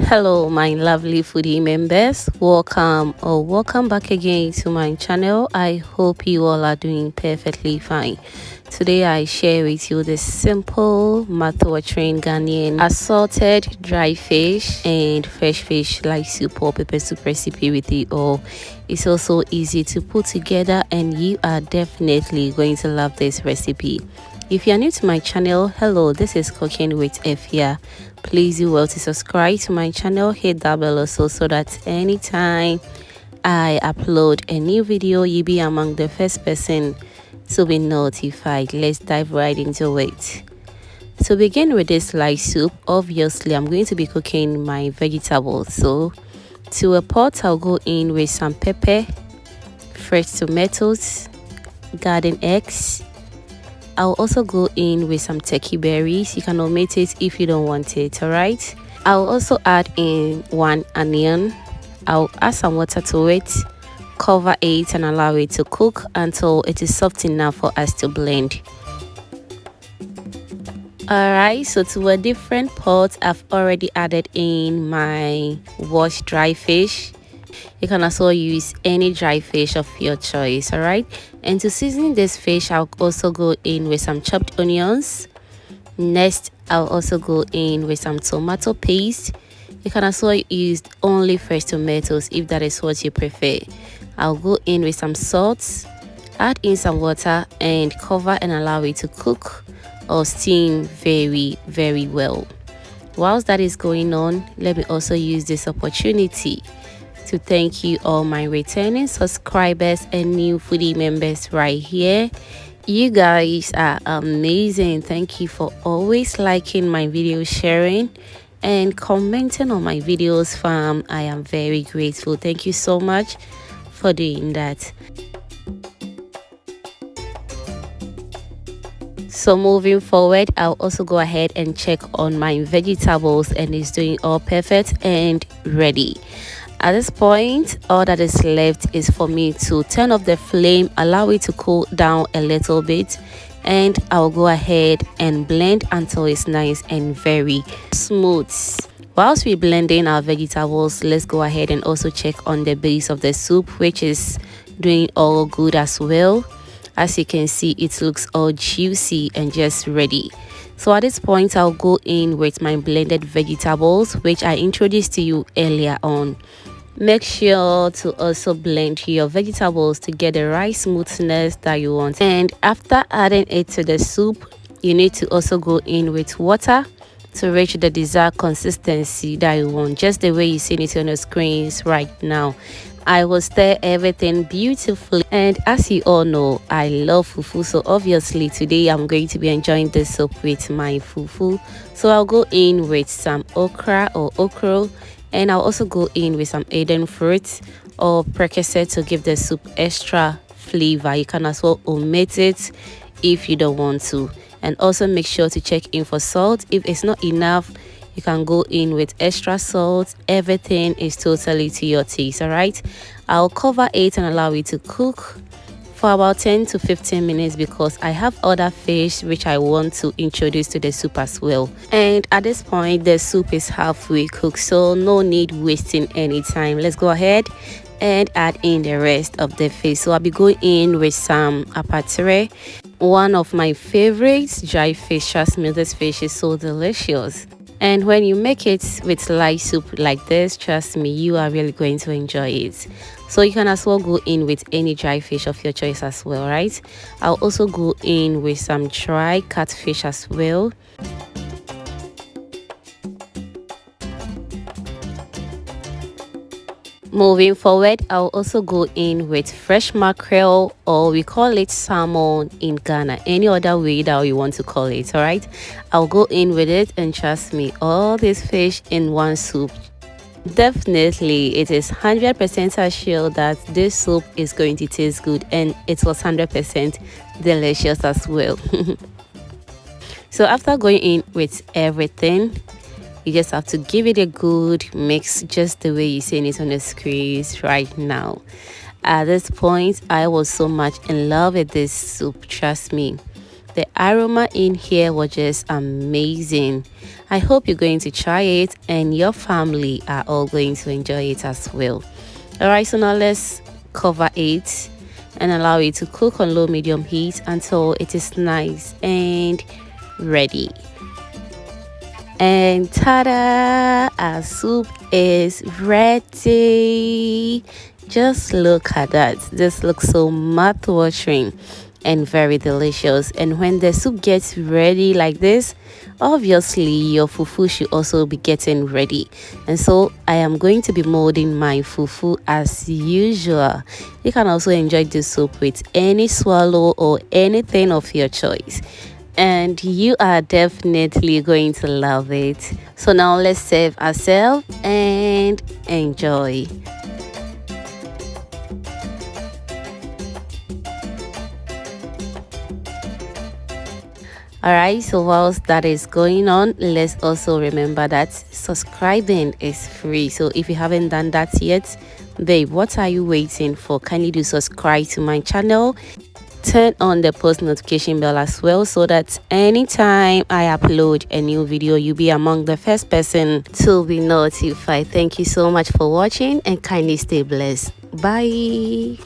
Hello my lovely foodie members, welcome back again to my channel. I hope you all are doing perfectly fine. Today I share with you the simple mouth-watering Ghanaian assorted dry fish and fresh fish light soup or pepper soup recipe with you all. It's also easy to put together and you are definitely going to love this recipe. If you are new to my channel, hello, this is Cooking with F here. Please do well to subscribe to my channel, hit that bell also so that anytime I upload a new video, you'll be among the first person to be notified. Let's dive right into it. To begin with this light soup, obviously I'm going to be cooking my vegetables. So to a pot, I'll go in with some pepper, fresh tomatoes, garden eggs. I'll also go in with some turkey berries. You can omit it if you don't want it, alright? I'll also add in 1 onion. I'll add some water to it, cover it and allow it to cook until it is soft enough for us to blend. Alright, so to a different pot, I've already added in my washed dry fish. You can also use any dry fish of your choice, alright? And to season this fish, I'll also go in with some chopped onions. Next, I'll also go in with some tomato paste. You can also use only fresh tomatoes if that is what you prefer. I'll go in with some salt, add in some water and cover and allow it to cook or steam very well. Whilst that is going on, let me also use this opportunity to thank you all my returning subscribers and new foodie members right here. You guys are amazing. Thank you for always liking my videos, sharing and commenting on my videos, fam. I am very grateful. Thank you so much for doing that. So moving forward, I'll also go ahead and check on my vegetables and it's doing all perfect and ready. At this point, all that is left is for me to turn off the flame, allow it to cool down a little bit, and I'll go ahead and blend until it's nice and very smooth. Whilst we're blending our vegetables, let's go ahead and also check on the base of the soup, which is doing all good as well. As you can see, it looks all juicy and just ready. So at this point, I'll go in with my blended vegetables, which I introduced to you earlier on. Make sure to also blend your vegetables to get the right smoothness that you want. And after adding it to the soup, you need to also go in with water to reach the desired consistency that you want, just the way you see it on the screens right now. I will stir everything beautifully, and as you all know, I love fufu, so obviously today I'm going to be enjoying this soup with my fufu. So I'll go in with some okra or okro, and I'll also go in with some Eden fruit or precursor to give the soup extra flavor. You can as well omit it if you don't want to, and also make sure to check in for salt. If it's not enough, you can go in with extra salt. Everything is totally to your taste, alright? I'll cover it and allow it to cook for about 10 to 15 minutes because I have other fish which I want to introduce to the soup as well. And at this point, the soup is halfway cooked, so no need wasting any time. Let's go ahead and add in the rest of the fish. So I'll be going in with some apatere, one of my favorites dry fish. Trust me, this fish is so delicious. And when you make it with light soup like this, trust me, you are really going to enjoy it. So you can as well go in with any dry fish of your choice as well, right? I'll also go in with some dry catfish as well. Moving forward, I'll also go in with fresh mackerel, or we call it salmon in Ghana, any other way that you want to call it, alright? I'll go in with it, and trust me, all this fish in one soup. Definitely, it is 100% assured that this soup is going to taste good, and it was 100% delicious as well. So after going in with everything, you just have to give it a good mix, just the way you're seeing it on the screens right now. At this point, I was so much in love with this soup, trust me. The aroma in here was just amazing. I hope you're going to try it and your family are all going to enjoy it as well. Alright, so now let's cover it and allow it to cook on low medium heat until it is nice and ready. And ta-da! Our soup is ready. Just look at that. This looks so mouth-watering and very delicious. And when the soup gets ready like this, obviously your fufu should also be getting ready. And so I am going to be molding my fufu as usual. You can also enjoy the soup with any swallow or anything of your choice, and you are definitely going to love it. So now let's serve ourselves and enjoy. Alright, so whilst that is going on, let's also remember that subscribing is free. So if you haven't done that yet, babe, what are you waiting for? Kindly do subscribe to my channel. Turn on the post notification bell as well, so that anytime I upload a new video, you'll be among the first person to be notified. Thank you so much for watching and kindly stay blessed. Bye.